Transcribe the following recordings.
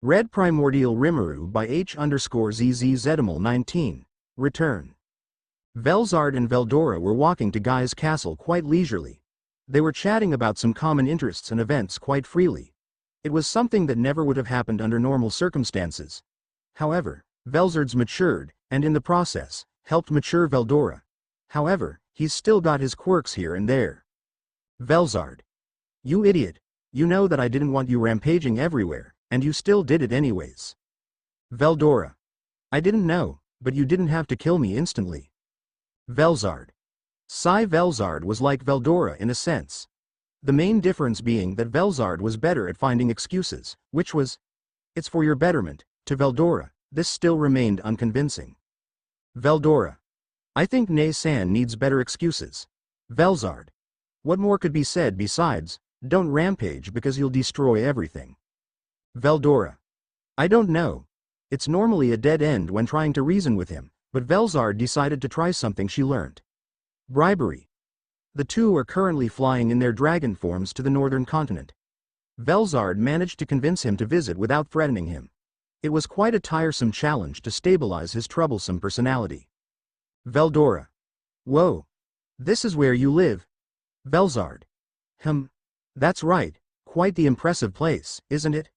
Read Primordial Rimuru by H_ZZ19. Return. Vard and Vora were walking to Guy's castle quite leisurely. They were chatting about some common interests and events quite freely. It was something that never would have happened under normal circumstances. However, Vald's matured, and in the process, helped mature Valdora. However, he's still got his quirks here and there. Vald. You idiot. You know that I didn't want you rampaging everywhere, and you still did it anyways. Valdora. I didn't know, but you didn't have to kill me instantly. Vald. Vald was like Valdora in a sense. The main difference being that Vald was better at finding excuses, which was, "It's for your betterment." To Valdora, this still remained unconvincing. Valdora. I think Nay-san needs better excuses. Vald. What more could be said besides, don't rampage because you'll destroy everything. Valdora. I don't know. It's normally a dead end when trying to reason with him, but Vald decided to try something she learned. Bribery. The two are currently flying in their dragon forms to the northern continent. Vald managed to convince him to visit without threatening him. It was quite a tiresome challenge to stabilize his troublesome personality. Valdora. Whoa. This is where you live. Vald. That's right, quite the impressive place, isn't it?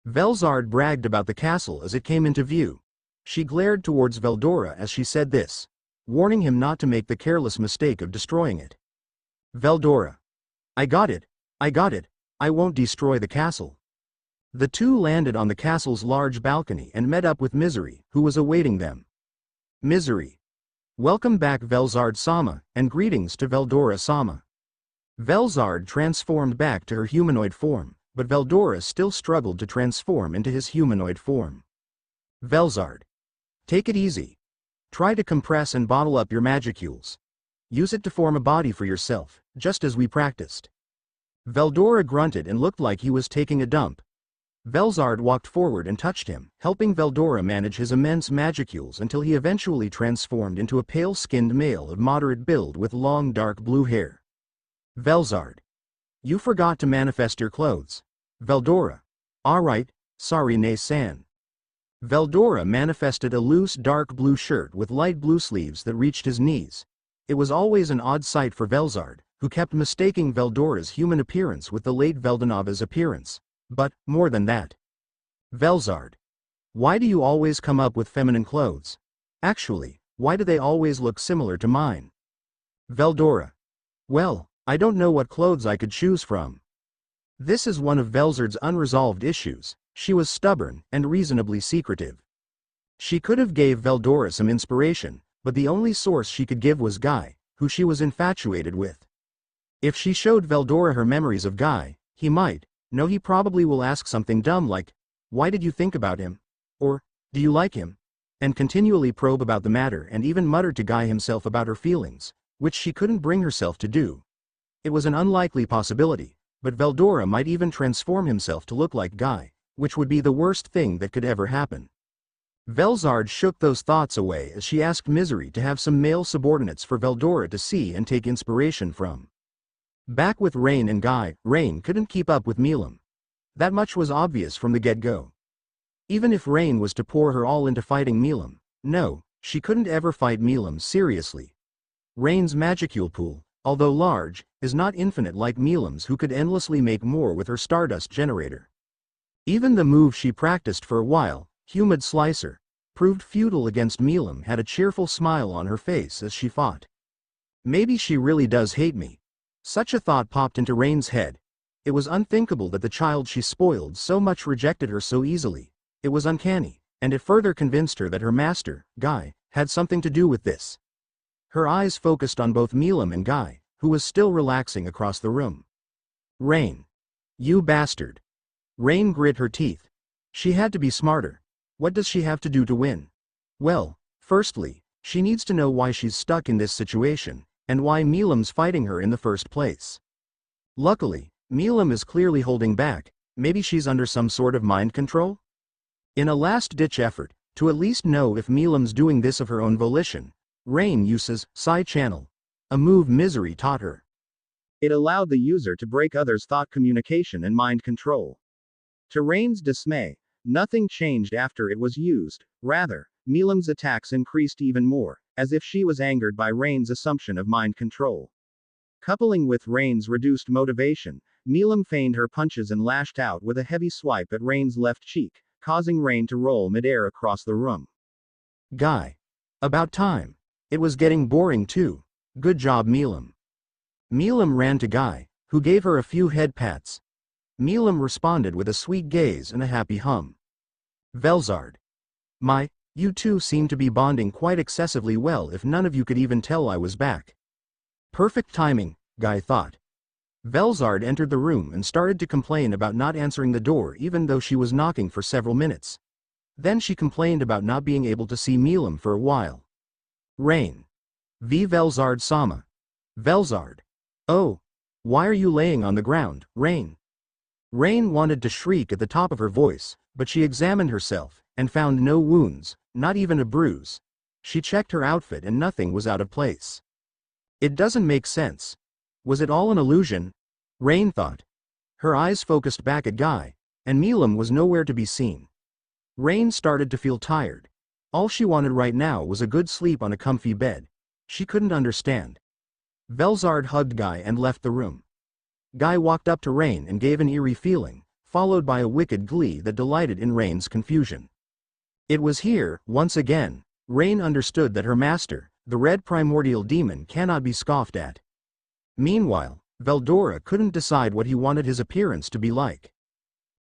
Vald bragged about the castle as it came into view. She glared towards Valdora as she said this, warning him not to make the careless mistake of destroying it. Valdora. I got it. I won't destroy the castle. The two landed on the castle's large balcony and met up with Misery, who was awaiting them. Misery. Welcome back Vald-sama, and greetings to Valdora-sama. Vald transformed back to her humanoid form, but Valdora still struggled to transform into his humanoid form. Vald. Take it easy. Try to compress and bottle up your magicules. Use it to form a body for yourself, just as we practiced. Valdora grunted and looked like he was taking a dump. Vald walked forward and touched him, helping Valdora manage his immense magicules until he eventually transformed into a pale-skinned male of moderate build with long dark blue hair. Vald. You forgot to manifest your clothes. Valdora. Alright, sorry Nay-san. Valdora manifested a loose dark blue shirt with light blue sleeves that reached his knees. It was always an odd sight for Vald, who kept mistaking Valdora's human appearance with the late Veldanova's appearance. But, more than that. Vald. Why do you always come up with feminine clothes? Actually, why do they always look similar to mine? Valdora. Well, I don't know what clothes I could choose from. This is one of Vald's unresolved issues. She was stubborn and reasonably secretive. She could have gave Valdora some inspiration, but the only source she could give was Guy, who she was infatuated with. If she showed Valdora her memories of Guy, he probably will ask something dumb like, why did you think about him? Or, do you like him? And continually probe about the matter and even mutter to Guy himself about her feelings, which she couldn't bring herself to do. It was an unlikely possibility, but Valdora might even transform himself to look like Guy, which would be the worst thing that could ever happen. Vald shook those thoughts away as she asked Misery to have some male subordinates for Valdora to see and take inspiration from. Back with Rain and Guy, Rain couldn't keep up with Milim. That much was obvious from the get-go. Even if Rain was to pour her all into fighting Milim, no, she couldn't ever fight Milim seriously. Rain's magicule pool, although large, is not infinite like Milim's, who could endlessly make more with her stardust generator. Even the move she practiced for a while, Humid Slicer, proved futile against Milim. Had a cheerful smile on her face as she fought. Maybe she really does hate me. Such a thought popped into Rain's head. It was unthinkable that the child she spoiled so much rejected her so easily. It was uncanny, and it further convinced her that her master, Guy, had something to do with this. Her eyes focused on both Milim and Guy, who was still relaxing across the room. Rain. You bastard. Rain grit her teeth. She had to be smarter. What does she have to do to win? Well, firstly, she needs to know why she's stuck in this situation, and why Milim's fighting her in the first place. Luckily, Milim is clearly holding back. Maybe she's under some sort of mind control? In a last-ditch effort, to at least know if Milim's doing this of her own volition, Rain uses Psi Channel, a move Misery taught her. It allowed the user to break others' thought communication and mind control. To Rain's dismay, Nothing changed after it was used. Rather, Milim's attacks increased even more, as if she was angered by Rain's assumption of mind control. Coupling with Rain's reduced motivation, Milim feigned her punches and lashed out with a heavy swipe at Rain's left cheek, causing Rain to roll midair across the room. Guy. About time. It was getting boring too. Good job, Milim. Milim ran to Guy, who gave her a few head pats. Milim responded with a sweet gaze and a happy hum. Velzard. You two seem to be bonding quite excessively well if none of you could even tell I was back. Perfect timing, Guy thought. Velzard entered the room and started to complain about not answering the door even though she was knocking for several minutes. Then she complained about not being able to see Milim for a while. Rain. V. Velzard Sama. Velzard. Oh. Why are you laying on the ground, Rain? Rain wanted to shriek at the top of her voice, but she examined herself, and found no wounds, not even a bruise. She checked her outfit and nothing was out of place. It doesn't make sense. Was it all an illusion? Rain thought. Her eyes focused back at Guy, and Milim was nowhere to be seen. Rain started to feel tired. All she wanted right now was a good sleep on a comfy bed. She couldn't understand. Velzard hugged Guy and left the room. Guy walked up to Rain and gave an eerie feeling, followed by a wicked glee that delighted in Rain's confusion. It was here, once again, Rain understood that her master, the red primordial demon, cannot be scoffed at. Meanwhile, Veldora couldn't decide what he wanted his appearance to be like.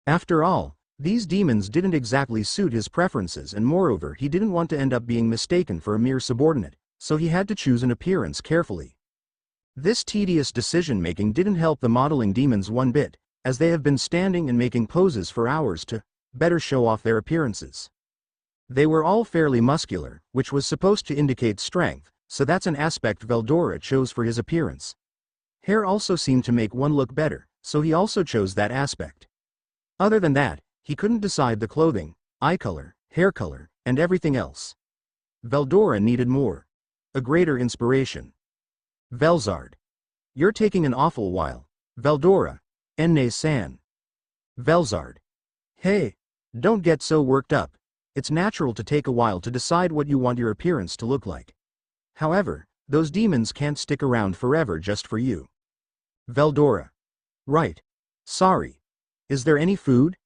After all, these demons didn't exactly suit his preferences, and moreover he didn't want to end up being mistaken for a mere subordinate, so he had to choose an appearance carefully. This tedious decision-making didn't help the modeling demons one bit, as they have been standing and making poses for hours to better show off their appearances. They were all fairly muscular, which was supposed to indicate strength, so that's an aspect Veldora chose for his appearance. Hair also seemed to make one look better, so he also chose that aspect. Other than that, he couldn't decide the clothing, eye color, hair color, and everything else. Veldora needed more. A greater inspiration. Velzard. You're taking an awful while. Veldora. Enne-san. Velzard. Hey. Don't get so worked up. It's natural to take a while to decide what you want your appearance to look like. However, those demons can't stick around forever just for you. Veldora. Right. Sorry. Is there any food?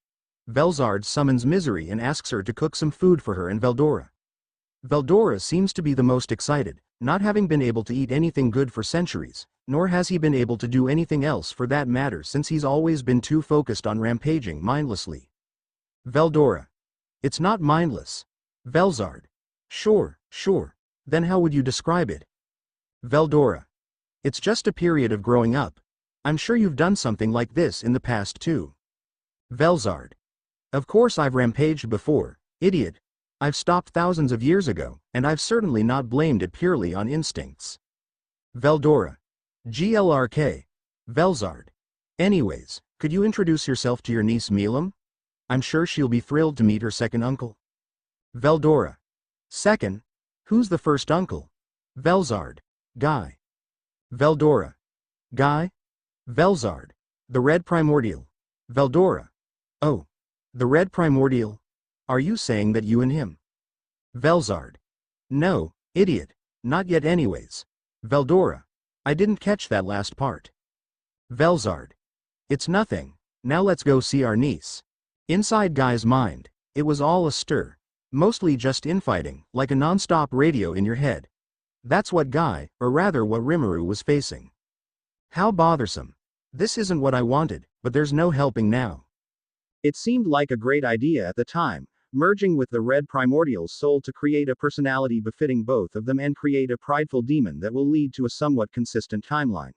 Velzard summons Misery and asks her to cook some food for her and Veldora. Veldora seems to be the most excited, not having been able to eat anything good for centuries, nor has he been able to do anything else for that matter since he's always been too focused on rampaging mindlessly. Veldora. It's not mindless. Velzard. Sure. Then how would you describe it? Veldora. It's just a period of growing up. I'm sure you've done something like this in the past too. Velzard. Of course I've rampaged before, idiot. I've stopped thousands of years ago, and I've certainly not blamed it purely on instincts. Veldora. GLRK. Velzard. Anyways, could you introduce yourself to your niece Milim? I'm sure she'll be thrilled to meet her second uncle. Veldora. Second? Who's the first uncle? Velzard. Guy. Veldora. Guy? Velzard. The red primordial. Veldora. Oh. The red primordial? Are you saying that you and him? Velzard. No, idiot. Not yet anyways. Veldora. I didn't catch that last part. Velzard. It's nothing. Now let's go see our niece. Inside Guy's mind, it was all a stir. Mostly just infighting, like a non-stop radio in your head. That's what Guy, or rather what Rimuru, was facing. How bothersome. This isn't what I wanted, but there's no helping now. It seemed like a great idea at the time, merging with the red primordial soul to create a personality befitting both of them and create a prideful demon that will lead to a somewhat consistent timeline.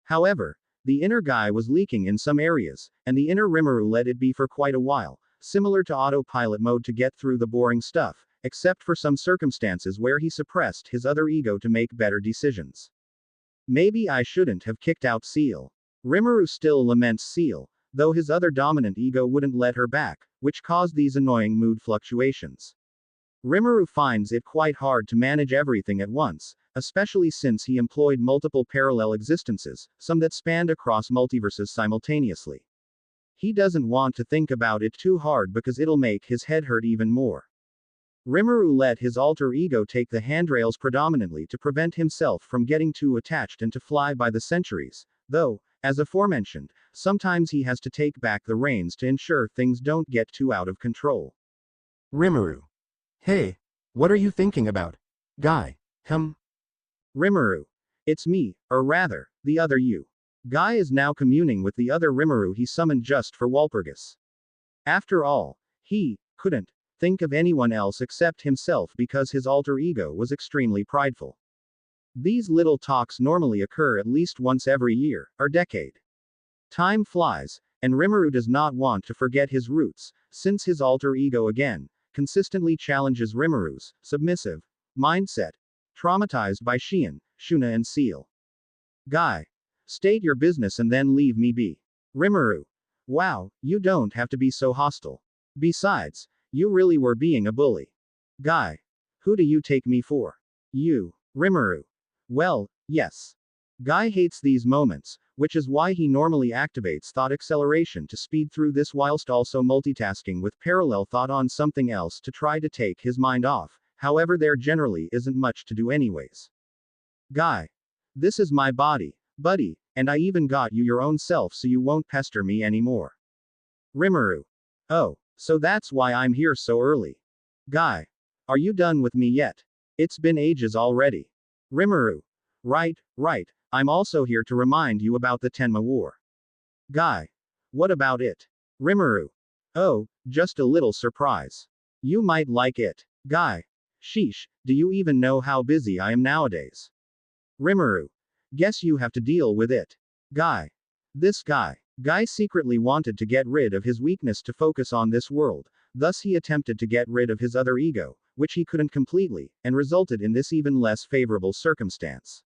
However, the inner Guy was leaking in some areas, and the inner Rimuru let it be for quite a while, similar to autopilot mode to get through the boring stuff, except for some circumstances where he suppressed his other ego to make better decisions. Maybe I shouldn't have kicked out Seal. Rimuru still laments Seal, though his other dominant ego wouldn't let her back, which caused these annoying mood fluctuations. Rimuru finds it quite hard to manage everything at once, especially since he employed multiple parallel existences, some that spanned across multiverses simultaneously. He doesn't want to think about it too hard because it'll make his head hurt even more. Rimuru let his alter ego take the handrails predominantly to prevent himself from getting too attached and to fly by the centuries, though, as aforementioned, sometimes he has to take back the reins to ensure things don't get too out of control. Rimuru. Hey, what are you thinking about? Guy, come. Rimuru. It's me, or rather, the other you. Guy is now communing with the other Rimuru he summoned just for Walpurgis. After all, he couldn't think of anyone else except himself because his alter ego was extremely prideful. These little talks normally occur at least once every year, or decade. Time flies, and Rimuru does not want to forget his roots, since his alter ego again consistently challenges Rimuru's submissive mindset, traumatized by Shion, Shuna and Seal. Guy. State your business and then leave me be. Rimuru. Wow, you don't have to be so hostile. Besides, you really were being a bully. Guy. Who do you take me for? You. Rimuru. Well, yes. Guy hates these moments, which is why he normally activates thought acceleration to speed through this whilst also multitasking with parallel thought on something else to try to take his mind off, however there generally isn't much to do anyways. Guy. This is my body, buddy, and I even got you your own self so you won't pester me anymore. Rimuru. Oh, so that's why I'm here so early. Guy. Are you done with me yet? It's been ages already. Rimuru. Right, I'm also here to remind you about the Tenma War. Guy. What about it? Rimuru. Oh, just a little surprise. You might like it. Guy. Sheesh, do you even know how busy I am nowadays? Rimuru. Guess you have to deal with it. Guy. This guy. Guy secretly wanted to get rid of his weakness to focus on this world, thus he attempted to get rid of his other ego, which he couldn't completely, and resulted in this even less favorable circumstance.